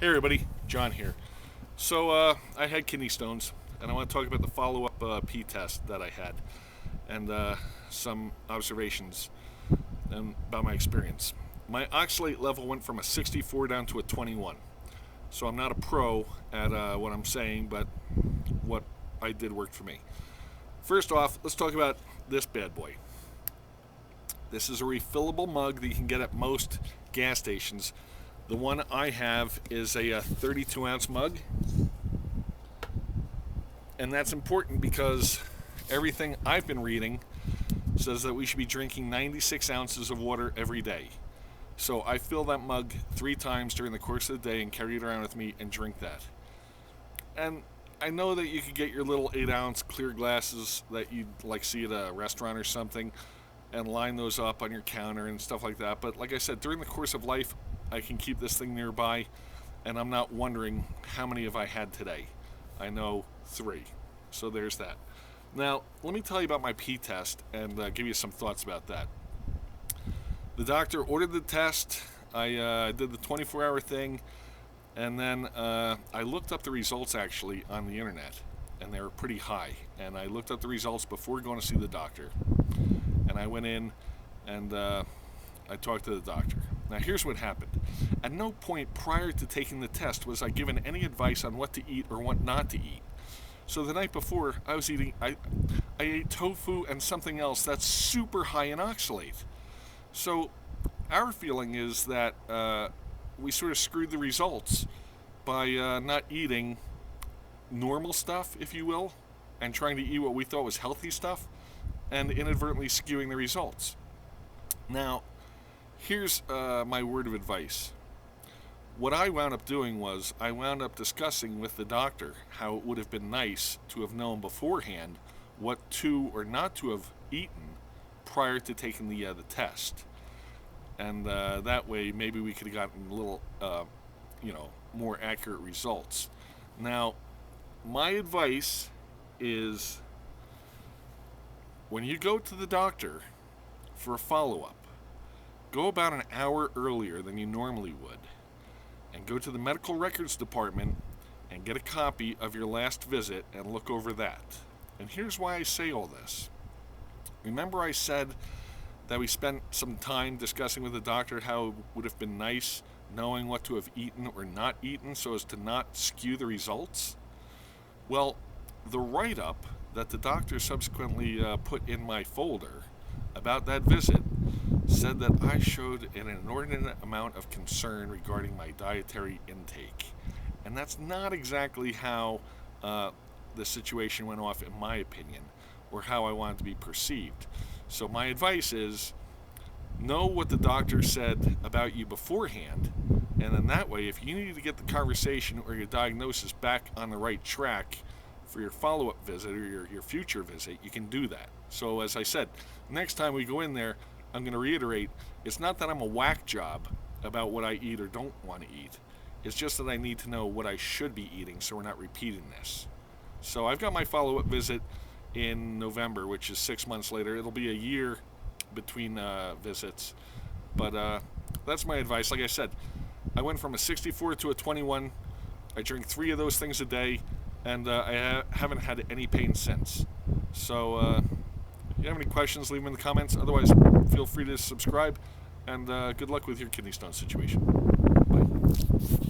Hey everybody, John here. So I had kidney stones, and I want to talk about the follow-up P test that I had, and some observations about my experience. My oxalate level went from a 64 down to a 21. So I'm not a pro at what I'm saying, but what I did worked for me. First off, let's talk about this bad boy. This is a refillable mug that you can get at most gas stations. The one I have is a 32 ounce mug, and that's important because everything I've been reading says that we should be drinking 96 ounces of water every day. So I fill that mug 3 times during the course of the day and carry it around with me and drink that. And I know that you could get your little 8 ounce clear glasses that you'd like see at a restaurant or something and line those up on your counter and stuff like that. But like I said, during the course of life, I can keep this thing nearby, and I'm not wondering how many have I had today. I know 3. So there's that. Now, let me tell you about my P test and give you some thoughts about that. The doctor ordered the test. I did the 24-hour thing, and then I looked up the results actually on the internet, and they were pretty high. And I looked up the results before going to see the doctor. And I went in and I talked to the doctor. Now here's what happened. At no point prior to taking the test was I given any advice on what to eat or what not to eat. So the night before, I ate tofu and something else that's super high in oxalate. So our feeling is that we sort of screwed the results by not eating normal stuff, if you will, and trying to eat what we thought was healthy stuff, and inadvertently skewing the results. Now, here's my word of advice. What I wound up doing was I wound up discussing with the doctor how it would have been nice to have known beforehand what to or not to have eaten prior to taking the test. And that way maybe we could have gotten a little, more accurate results. Now, my advice is when you go to the doctor for a follow-up, go about an hour earlier than you normally would and go to the medical records department and get a copy of your last visit and look over that. And here's why I say all this. Remember I said that we spent some time discussing with the doctor how it would have been nice knowing what to have eaten or not eaten so as to not skew the results? Well, the write-up that the doctor subsequently put in my folder about that visit said that I showed an inordinate amount of concern regarding my dietary intake. And that's not exactly how the situation went off, in my opinion, or how I want it to be perceived. So my advice is know what the doctor said about you beforehand, and then that way, if you need to get the conversation or your diagnosis back on the right track for your follow-up visit or your future visit, you can do that. So as I said, next time we go in there, I'm going to reiterate, it's not that I'm a whack job about what I eat or don't want to eat. It's just that I need to know what I should be eating so we're not repeating this. So I've got my follow-up visit in November, which is 6 months later. It'll be a year between visits. But that's my advice. Like I said, I went from a 64 to a 21. I drink 3 of those things a day, and I haven't had any pain since. So if you have any questions, leave them in the comments. Otherwise, feel free to subscribe, and good luck with your kidney stone situation. Bye.